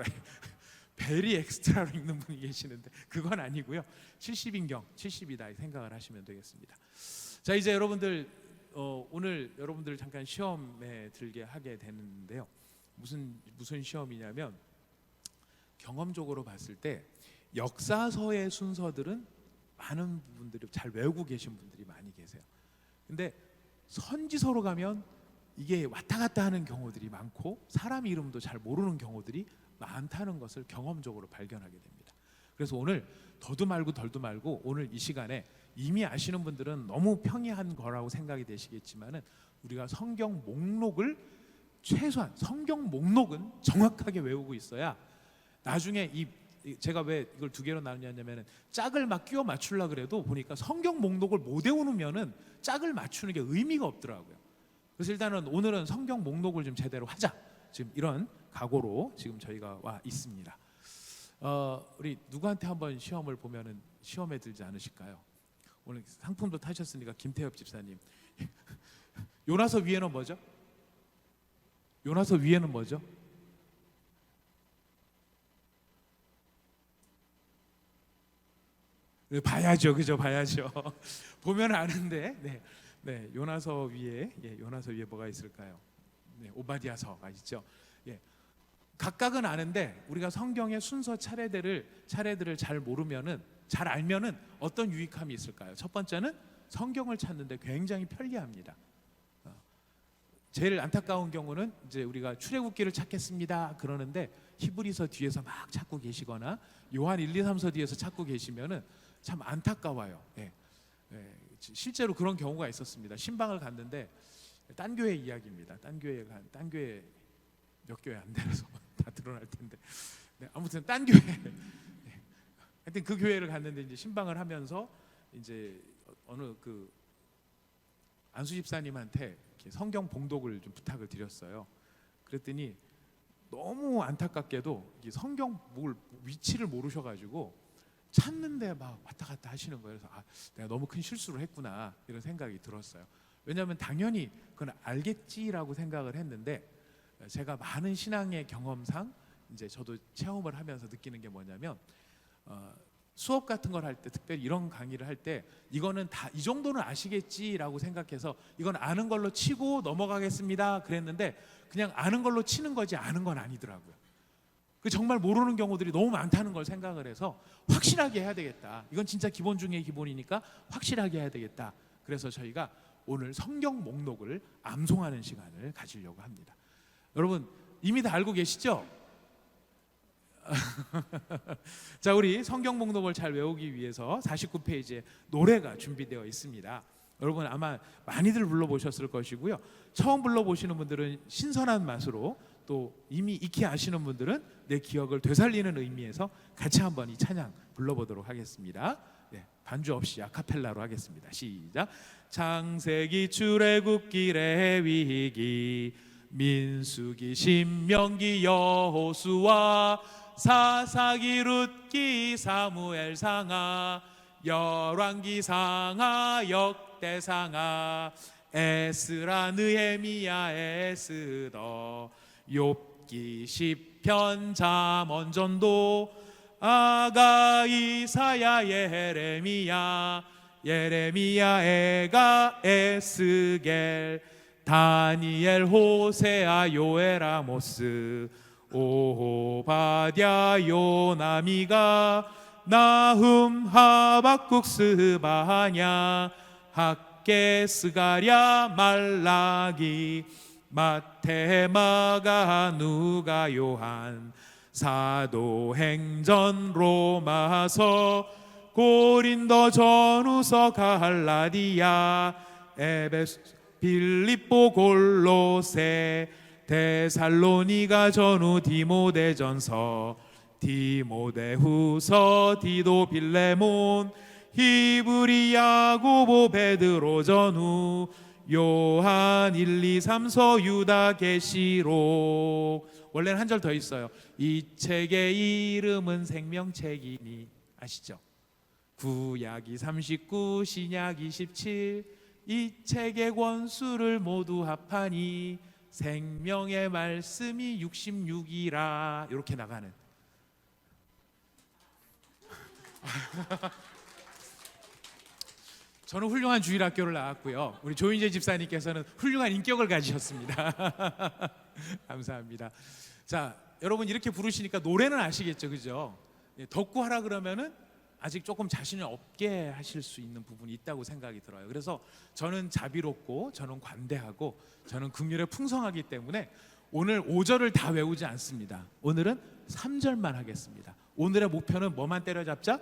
베리 엑스트라로 읽는 분이 계시는데 그건 아니고요. 70인경 70이다 생각을 하시면 되겠습니다. 자, 이제 여러분들 오늘 여러분들 잠깐 시험에 들게 하게 되는데요. 무슨 시험이냐면 경험적으로 봤을 때 역사서의 순서들은 많은 분들이 잘 외우고 계신 분들이 많이 계세요. 근데 선지서로 가면 이게 왔다 갔다 하는 경우들이 많고 사람 이름도 잘 모르는 경우들이 많다는 것을 경험적으로 발견하게 됩니다. 그래서 오늘 더도 말고 덜도 말고 오늘 이 시간에 이미 아시는 분들은 너무 평이한 거라고 생각이 되시겠지만은 우리가 성경 목록을 최소한 성경 목록은 정확하게 외우고 있어야 나중에 제가 왜 이걸 두 개로 나누냐면은 짝을 막 끼워 맞추려 그래도 보니까 성경 목록을 못 외우면은 짝을 맞추는 게 의미가 없더라고요. 그래서 일단은 오늘은 성경 목록을 좀 제대로 하자. 지금 이런 각오로 지금 저희가 와 있습니다. 우리 누구한테 한번 시험을 보면은 시험에 들지 않으실까요? 오늘 상품도 타셨으니까 김태엽 집사님. 요나서 위에는 뭐죠? 요나서 위에는 뭐죠? 봐야죠, 그죠? 봐야죠. 보면 아는데, 네, 요나서 위에, 요나서 위에 뭐가 있을까요? 네, 오바댜서가 있죠. 각각은 아는데 우리가 성경의 순서 차례들을 잘 모르면은 잘 알면은 어떤 유익함이 있을까요? 첫 번째는 성경을 찾는데 굉장히 편리합니다. 제일 안타까운 경우는 이제 우리가 출애굽기를 찾겠습니다 그러는데 히브리서 뒤에서 막 찾고 계시거나 요한 1, 2, 3서 뒤에서 찾고 계시면은 참 안타까워요. 실제로 그런 경우가 있었습니다. 신방을 갔는데 딴 교회 이야기입니다. 딴 교회 몇 교회 안 돼서 다 드러날 텐데 아무튼 딴 교회 하여튼 그 교회를 갔는데 이제 신방을 하면서 이제 어느 그 안수 집사님한테 이렇게 성경 봉독을 좀 부탁을 드렸어요. 그랬더니 너무 안타깝게도 이 성경 위치를 모르셔가지고 찾는데 막 왔다 갔다 하시는 거예요. 그래서 내가 너무 큰 실수를 했구나 이런 생각이 들었어요. 왜냐하면 당연히 그건 알겠지라고 생각을 했는데 제가 많은 신앙의 경험상 이제 저도 체험을 하면서 느끼는 게 뭐냐면 수업 같은 걸 할 때 특별히 이런 강의를 할 때 이거는 다 이 정도는 아시겠지라고 생각해서 이건 아는 걸로 치고 넘어가겠습니다 그랬는데 그냥 아는 걸로 치는 거지 아는 건 아니더라고요. 그 정말 모르는 경우들이 너무 많다는 걸 생각을 해서 확실하게 해야 되겠다. 이건 진짜 기본 중에 기본이니까 확실하게 해야 되겠다. 그래서 저희가 오늘 성경 목록을 암송하는 시간을 가지려고 합니다. 여러분 이미 다 알고 계시죠? 자, 우리 성경 목록을 잘 외우기 위해서 49페이지에 노래가 준비되어 있습니다. 여러분 아마 많이들 불러보셨을 것이고요. 처음 불러보시는 분들은 신선한 맛으로 또 이미 익히 아시는 분들은 내 기억을 되살리는 의미에서 같이 한번 이 찬양 불러보도록 하겠습니다. 반주 없이 아카펠라로 하겠습니다. 시작. 창세기 출애굽기 레위기 민수기 신명기 여호수아 사사기 룻기 사무엘 상하 열왕기 상하 역대상하 에스라 느헤미야 에스더 욥기 시편 잠언 전도 아가 이사야 예레미야 에가 에스겔 다니엘 호세아 요엘 아모스 오바댜 요나미가 나훔 하박국 스바냐 학개 스가랴 말라기 마태, 마가, 누가, 요한, 사도행전, 로마서, 고린도, 전후서, 갈라디아, 에베소, 빌립보, 골로새, 데살로니가, 전후, 디모데전서, 디모데후서, 디도, 빌레몬, 히브리, 야고보, 베드로, 전후, 요한, 1, 2, 3서, 유다, 계시록. 원래는 한 절 더 있어요. 이 책의 이름은 생명책이니. 아시죠? 구약이 39, 신약 27. 이 책의 권수를 모두 합하니 생명의 말씀이 66이라. 이렇게 나가는. 저는 훌륭한 주일학교를 나왔고요. 우리 조인재 집사님께서는 훌륭한 인격을 가지셨습니다. 감사합니다. 자, 여러분 이렇게 부르시니까 노래는 아시겠죠, 그죠? 덕구 하라 그러면은 아직 조금 자신이 없게 하실 수 있는 부분이 있다고 생각이 들어요. 그래서 저는 자비롭고 저는 관대하고 저는 긍휼에 풍성하기 때문에 오늘 5절을 다 외우지 않습니다. 오늘은 3절만 하겠습니다. 오늘의 목표는 뭐만 때려잡자?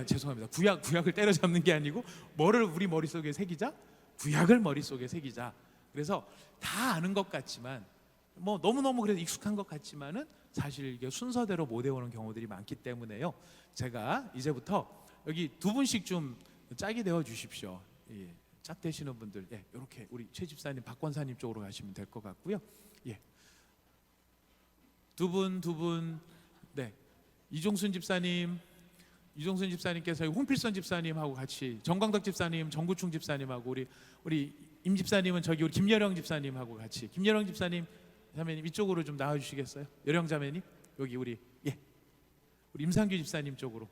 죄송합니다. 구약을 때려잡는 게 아니고 뭐를 우리 머릿속에 새기자? 구약을 머릿속에 새기자. 그래서 다 아는 것 같지만 뭐 너무너무 그래도 익숙한 것 같지만은 사실 이게 순서대로 못 외우는 경우들이 많기 때문에요. 제가 이제부터 여기 두 분씩 좀 짝이 되어 주십시오. 예, 짝 되시는 분들, 예, 이렇게 우리 최 집사님, 박 권사님 쪽으로 가시면 될 것 같고요. 예, 두 분, 네, 이종순 집사님께서 홍필선 집사님하고 같이, 정광덕 집사님, 정구충 집사님하고 우리 임 집사님은 저기 우리 김여령 집사님하고 같이, 김여령 집사님 자매님 이쪽으로 좀 나와 주시겠어요? 여령 자매님 여기 우리 임상규 집사님 쪽으로.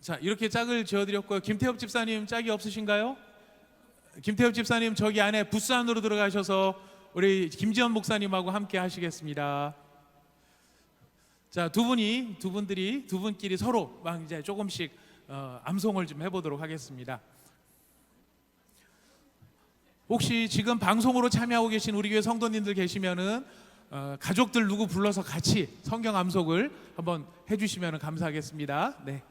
자, 이렇게 짝을 지어드렸고요. 김태엽 집사님 짝이 없으신가요? 김태엽 집사님 저기 안에 부스 안으로 들어가셔서 우리 김지연 목사님하고 함께 하시겠습니다. 자, 두 분끼리 서로 막 이제 조금씩 암송을 좀 해보도록 하겠습니다. 혹시 지금 방송으로 참여하고 계신 우리 교회 성도님들 계시면은 가족들 누구 불러서 같이 성경 암송을 한번 해주시면 감사하겠습니다. 네.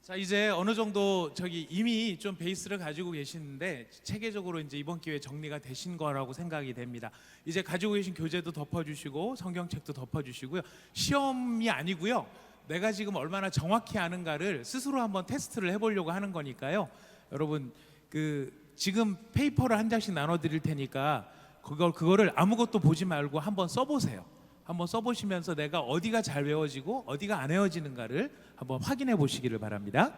자, 이제 어느 정도 저기 이미 좀 베이스를 가지고 계시는데 체계적으로 이제 이번 기회에 정리가 되신 거라고 생각이 됩니다. 이제 가지고 계신 교재도 덮어주시고 성경책도 덮어주시고요. 시험이 아니고요. 내가 지금 얼마나 정확히 아는가를 스스로 한번 테스트를 해보려고 하는 거니까요. 여러분 그 지금 페이퍼를 한 장씩 나눠드릴 테니까 그거를 아무것도 보지 말고 한번 써보세요. 한번 써보시면서 내가 어디가 잘 외워지고 어디가 안 외워지는가를 한번 확인해 보시기를 바랍니다.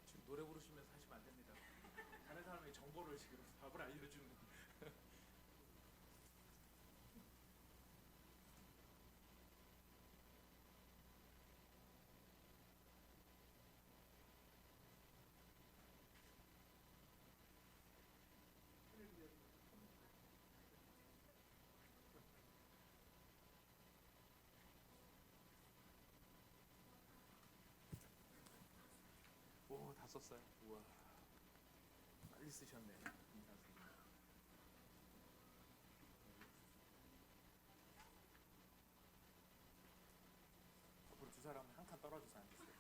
지금 노래 부르시면서 하시면 안 됩니다. 다른 사람의 정보를 지금 답을 알려주는. 오, 다 썼어요. 우와, 빨리 쓰셨네. 감사합니다. 앞으로 두 사람 한 칸 떨어져서 앉으세요.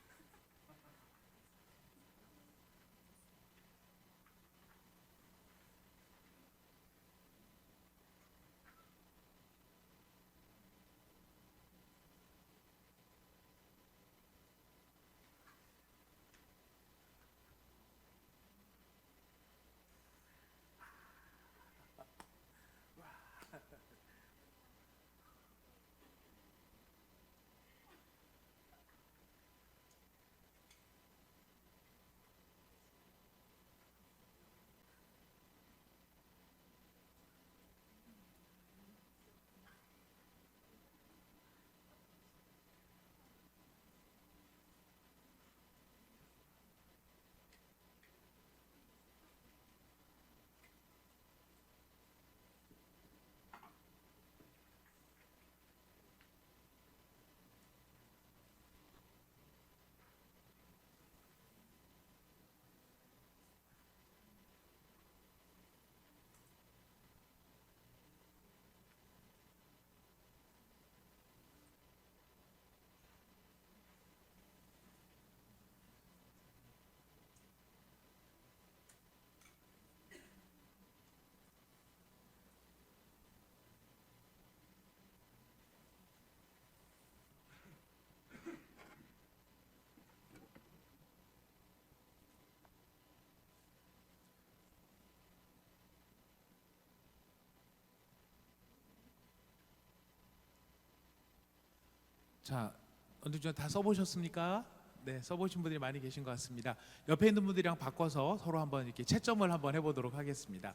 자, 어느 정도 다 써보셨습니까? 네, 써보신 분들이 많이 계신 것 같습니다. 옆에 있는 분들이랑 바꿔서 서로 한번 이렇게 채점을 한번 해보도록 하겠습니다.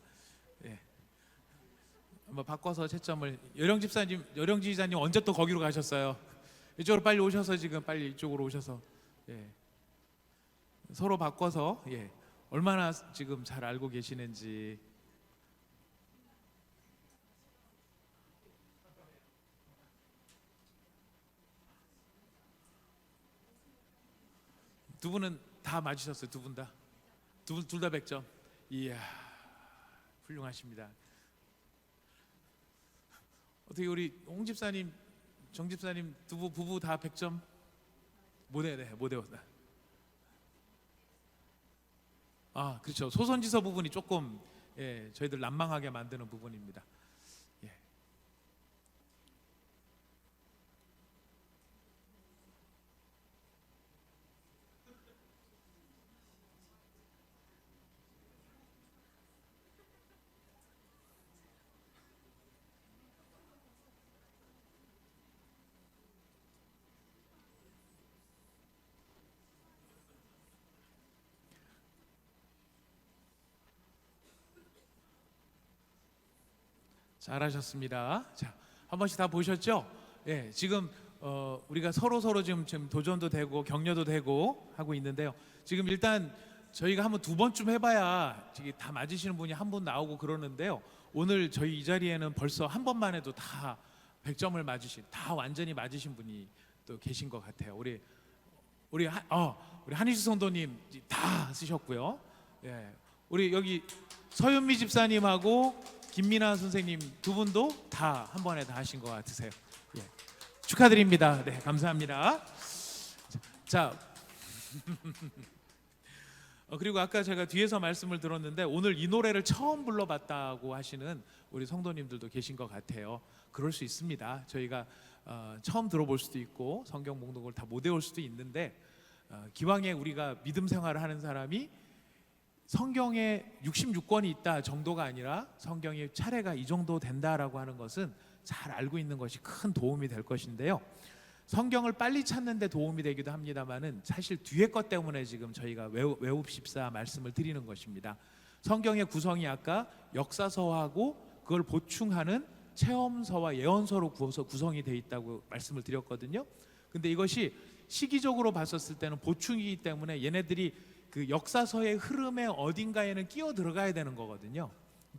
예. 한번 바꿔서 채점을. 여령지 기자님 언제 또 거기로 가셨어요? 이쪽으로 빨리 오셔서 지금 빨리 이쪽으로 오셔서 예. 서로 바꿔서 예. 얼마나 지금 잘 알고 계시는지. 두 분은 다 맞으셨어요. 두 분 다. 둘 다 100점. 이야, 훌륭하십니다. 어떻게 우리 홍 집사님, 정 집사님 부부 다 100점? 못 외웠다. 아, 그렇죠. 소선지서 부분이 조금 예, 저희들 난망하게 만드는 부분입니다. 예. 잘하셨습니다. 자, 한 번씩 다 보셨죠? 예, 지금 우리가 서로 지금 도전도 되고 격려도 되고 하고 있는데요. 지금 일단 저희가 한번 두 번쯤 해봐야 다 맞으시는 분이 한 분 나오고 그러는데요. 오늘 저희 이 자리에는 벌써 한 번만 해도 다 100점을 다 완전히 맞으신 분이 또 계신 것 같아요. 우리 한희수 성도님 다 쓰셨고요. 예, 우리 여기 서윤미 집사님하고 김민아 선생님 두 분도 다 한 번에 다 하신 것 같으세요. 예. 축하드립니다. 네, 감사합니다. 자, 그리고 아까 제가 뒤에서 말씀을 들었는데 오늘 이 노래를 처음 불러봤다고 하시는 우리 성도님들도 계신 것 같아요. 그럴 수 있습니다. 저희가 처음 들어볼 수도 있고 성경 목록을 다 못 외울 수도 있는데 기왕에 우리가 믿음 생활을 하는 사람이 성경에 66권이 있다 정도가 아니라 성경의 차례가 이 정도 된다라고 하는 것은 잘 알고 있는 것이 큰 도움이 될 것인데요. 성경을 빨리 찾는 데 도움이 되기도 합니다만은 사실 뒤에 것 때문에 지금 저희가 외웁십사 말씀을 드리는 것입니다. 성경의 구성이 아까 역사서하고 그걸 보충하는 체험서와 예언서로 구성이 되어 있다고 말씀을 드렸거든요. 근데 이것이 시기적으로 봤었을 때는 보충이기 때문에 얘네들이 그 역사서의 흐름의 어딘가에는 끼어 들어가야 되는 거거든요.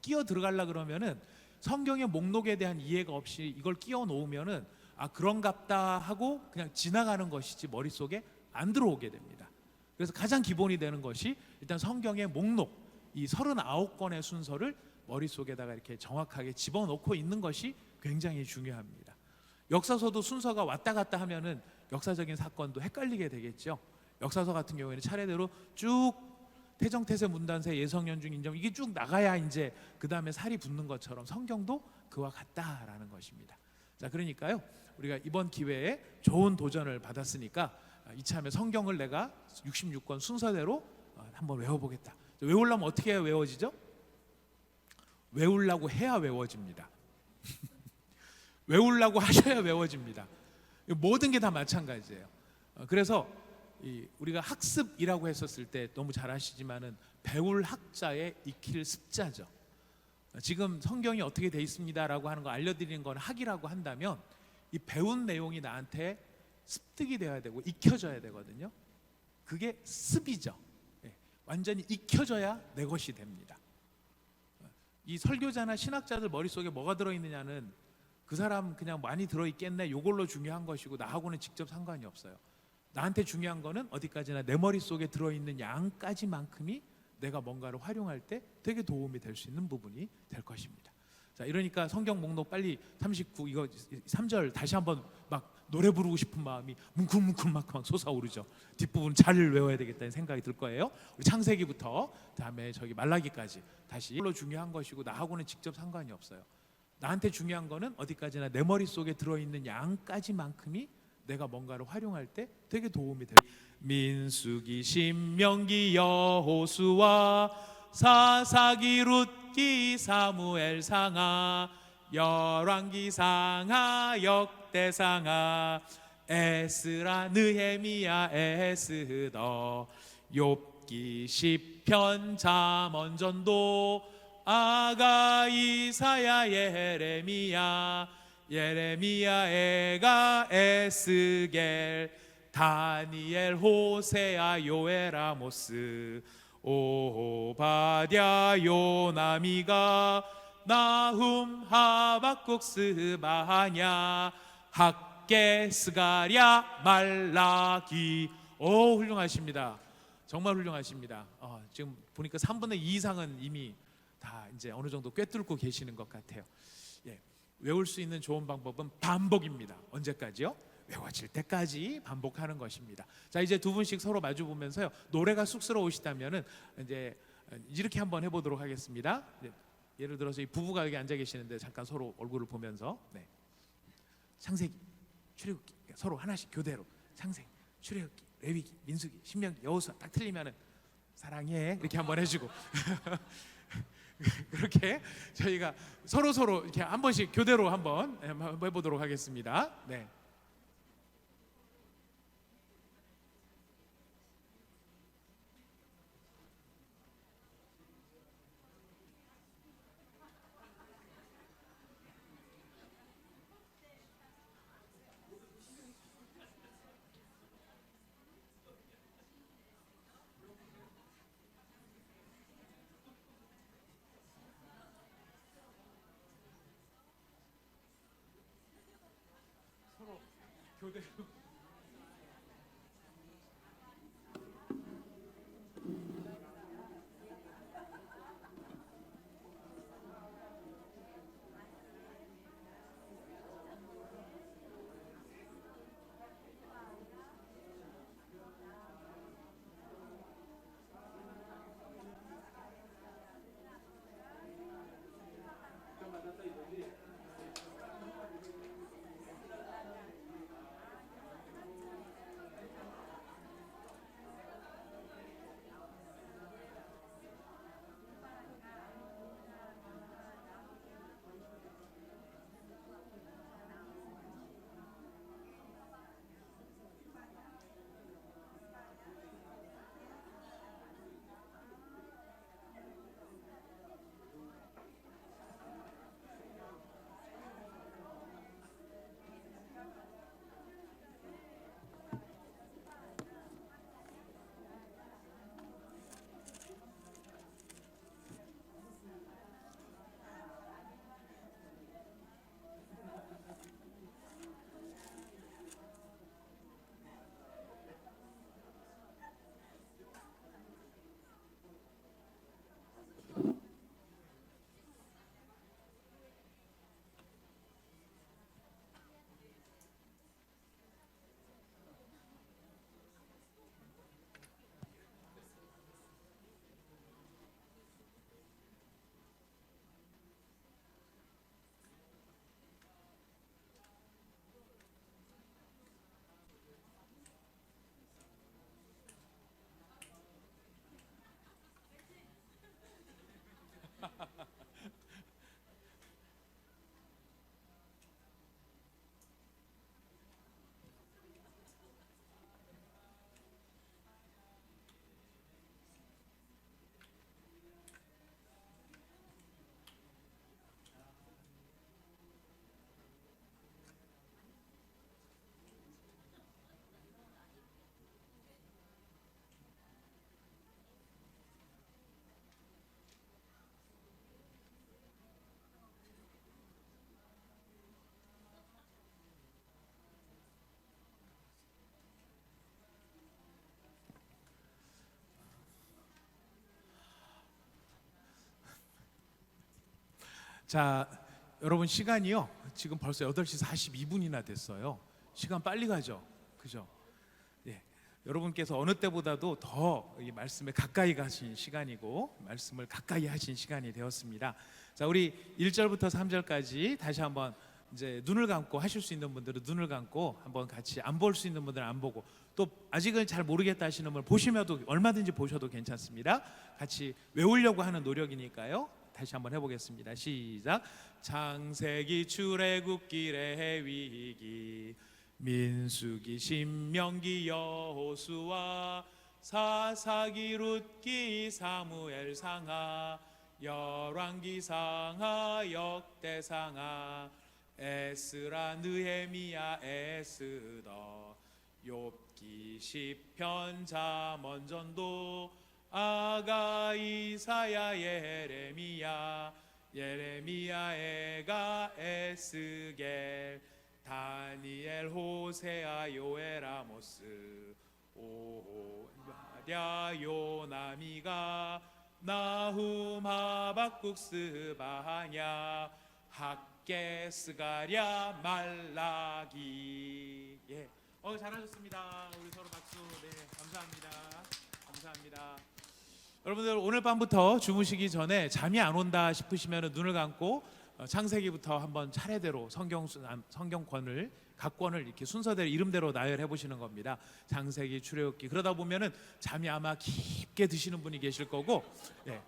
끼어 들어가려 그러면은 성경의 목록에 대한 이해가 없이 이걸 끼워 놓으면은 아 그런갑다 하고 그냥 지나가는 것이지 머릿속에 안 들어오게 됩니다. 그래서 가장 기본이 되는 것이 일단 성경의 목록, 이 39권의 순서를 머릿속에다가 이렇게 정확하게 집어넣고 있는 것이 굉장히 중요합니다. 역사서도 순서가 왔다 갔다 하면은 역사적인 사건도 헷갈리게 되겠죠. 역사서 같은 경우에는 차례대로 쭉 태정태세 문단세 예성연중 인정 이게 쭉 나가야 이제 그 다음에 살이 붙는 것처럼 성경도 그와 같다라는 것입니다. 자, 그러니까요 우리가 이번 기회에 좋은 도전을 받았으니까 이참에 성경을 내가 66권 순서대로 한번 외워보겠다. 외우려면 어떻게 해야 외워지죠? 외우려고 해야 외워집니다. 외우려고 하셔야 외워집니다. 모든 게 다 마찬가지예요. 그래서 우리가 학습이라고 했었을 때 너무 잘 아시지만은 배울 학자의 익힐 습자죠. 지금 성경이 어떻게 돼 있습니다라고 하는 거 알려드리는 건 학이라고 한다면 이 배운 내용이 나한테 습득이 되어야 되고 익혀져야 되거든요. 그게 습이죠. 완전히 익혀져야 내 것이 됩니다. 이 설교자나 신학자들 머릿속에 뭐가 들어있느냐는 그 사람 그냥 많이 들어있겠네 요걸로 중요한 것이고 나하고는 직접 상관이 없어요. 나한테 중요한 거는 어디까지나 내 머릿속에 들어있는 양까지만큼이 내가 뭔가를 활용할 때 되게 도움이 될 수 있는 부분이 될 것입니다. 자, 이러니까 성경 목록 빨리 39 이거 3절 다시 한번 막 노래 부르고 싶은 마음이 뭉클뭉클 막 솟아오르죠. 뒷부분 잘 외워야 되겠다는 생각이 들 거예요. 우리 창세기부터 다음에 저기 말라기까지 다시 이걸로 중요한 것이고 나하고는 직접 상관이 없어요. 나한테 중요한 거는 어디까지나 내 머릿속에 들어있는 양까지만큼이 내가 뭔가를 활용할 때 되게 도움이 돼요. 민수기, 신명기, 여호수아, 사사기, 룻기, 사무엘 상하, 열왕기 상하, 역대 상하, 에스라 느헤미야 에스더 욥기 시편 잠언 전도 아가 이사야 예레미야 예레미야 에가 에스겔 다니엘 호세아 요엘 아모스 오바댜 요나미가 나훔 하박국 스바냐 학개 스가랴 말라기. 오, 훌륭하십니다. 정말 훌륭하십니다. 지금 보니까 3분의 2 이상은 이미 다 이제 어느 정도 꿰뚫고 계시는 것 같아요. 예, 외울 수 있는 좋은 방법은 반복입니다. 언제까지요? 외워질 때까지 반복하는 것입니다. 자, 이제 두 분씩 서로 마주 보면서요. 노래가 쑥스러우시다면은 이제 이렇게 한번 해보도록 하겠습니다. 예를 들어서 이 부부가 여기 앉아 계시는데 잠깐 서로 얼굴을 보면서 창세기, 출애굽기 서로 하나씩 교대로 창세기, 출애굽기, 레위기, 민수기, 신명기, 여호수아 딱 틀리면은 사랑해 이렇게 한번 해주고 그렇게 저희가 서로 이렇게 한 번씩 교대로 한번 해보도록 하겠습니다. 네. 서로 교대로. 자, 여러분 시간이요. 지금 벌써 8시 42분이나 됐어요. 시간 빨리 가죠. 그죠? 예. 여러분께서 어느 때보다도 더 이 말씀에 가까이 가신 시간이고 말씀을 가까이 하신 시간이 되었습니다. 자, 우리 1절부터 3절까지 다시 한번 이제 눈을 감고 하실 수 있는 분들은 눈을 감고 한번 같이 안 볼 수 있는 분들은 안 보고 또 아직은 잘 모르겠다 하시는 분 보시면도 얼마든지 보셔도 괜찮습니다. 같이 외우려고 하는 노력이니까요. 다시 한번 해보겠습니다. 시작. 창세기 출애굽기 레위기 민수기, 신명기, 여호수아, 사사기, 룻기, 사무엘상하, 열왕기상하, 역대상하, 에스라, 느헤미야, 에스더, 욥기, 시편, 잠언, 전도, 아가, 이사야, 예레미야, 에가, 에스겔, 다니엘, 호세아, 요엘, 아모스, 오바댜, 요나미가, 나훔, 하박국, 스바냐, 학개, 스가랴, 말라기. 예, 잘하셨습니다. 우리 서로 박수. 네, 감사합니다. 감사합니다. 여러분들 오늘 밤부터 주무시기 전에 잠이 안 온다 싶으시면 눈을 감고 창세기부터 한번 차례대로 성경권을 각 권을 이렇게 순서대로 이름대로 나열해 보시는 겁니다. 창세기, 출애굽기. 그러다 보면은 잠이 아마 깊게 드시는 분이 계실 거고, 예.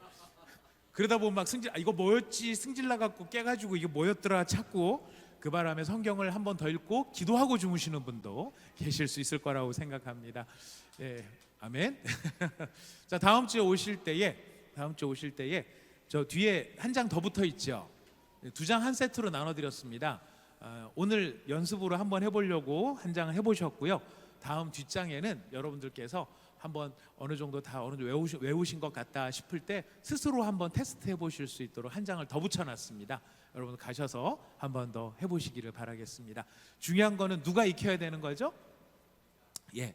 그러다 보면 막 이거 뭐였지 승질나 갖고 깨가지고 이게 뭐였더라 찾고 그 바람에 성경을 한 번 더 읽고 기도하고 주무시는 분도 계실 수 있을 거라고 생각합니다. 예, 아멘. 자, 다음 주에 오실 때에 저 뒤에 한 장 더 붙어 있죠. 두 장 한 세트로 나눠드렸습니다. 오늘 연습으로 한번 해보려고 한 장 해보셨고요. 다음 뒷장에는 여러분들께서 한번 어느 정도 외우신 것 같다 싶을 때 스스로 한번 테스트 해보실 수 있도록 한 장을 더 붙여놨습니다. 여러분 가셔서 한번 더 해보시기를 바라겠습니다. 중요한 거는 누가 익혀야 되는 거죠? 예,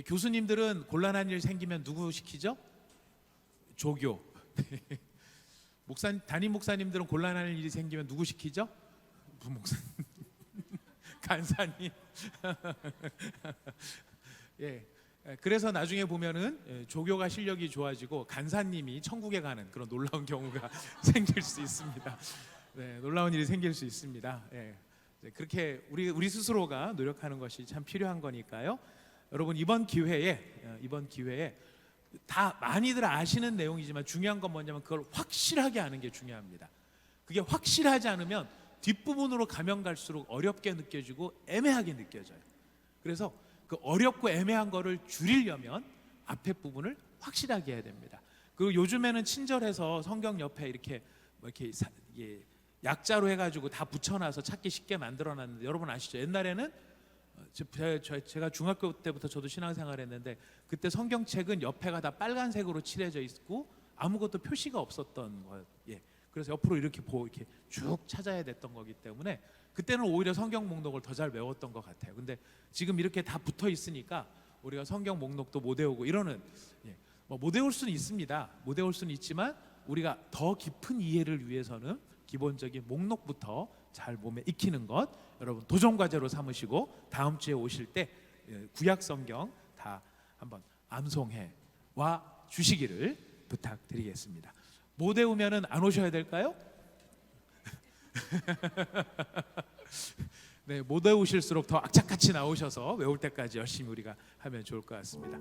교수님들은 곤란한 일 생기면 누구 시키죠? 조교. 담임 목사님들은 곤란한 일이 생기면 누구 시키죠? 부목사님. 간사님. 예. 그래서 나중에 보면은 조교가 실력이 좋아지고 간사님이 천국에 가는 그런 놀라운 경우가 생길 수 있습니다. 네, 놀라운 일이 생길 수 있습니다. 예. 그렇게 우리 스스로가 노력하는 것이 참 필요한 거니까요. 여러분 이번 기회에 다 많이들 아시는 내용이지만 중요한 건 뭐냐면 그걸 확실하게 아는 게 중요합니다. 그게 확실하지 않으면 뒷부분으로 가면 갈수록 어렵게 느껴지고 애매하게 느껴져요. 그래서 그 어렵고 애매한 거를 줄이려면 앞에 부분을 확실하게 해야 됩니다. 그리고 요즘에는 친절해서 성경 옆에 이렇게 약자로 해가지고 다 붙여놔서 찾기 쉽게 만들어놨는데 여러분 아시죠? 옛날에는 제가 중학교 때부터 저도 신앙생활했는데 그때 성경책은 옆에가 다 빨간색으로 칠해져 있고 아무것도 표시가 없었던 거예요. 예. 그래서 옆으로 이렇게 쭉 찾아야 됐던 거기 때문에 그때는 오히려 성경 목록을 더 잘 외웠던 것 같아요. 근데 지금 이렇게 다 붙어 있으니까 우리가 성경 목록도 못 외우고 이러는, 못 외울 수는 있습니다. 못 외울 수는 있지만 우리가 더 깊은 이해를 위해서는 기본적인 목록부터 잘 몸에 익히는 것 여러분 도전 과제로 삼으시고 다음 주에 오실 때 구약 성경 다 한번 암송해 와 주시기를 부탁드리겠습니다. 못 외우면은 안 오셔야 될까요? 네, 못 외우실수록 더 악착같이 나오셔서 외울 때까지 열심히 우리가 하면 좋을 것 같습니다.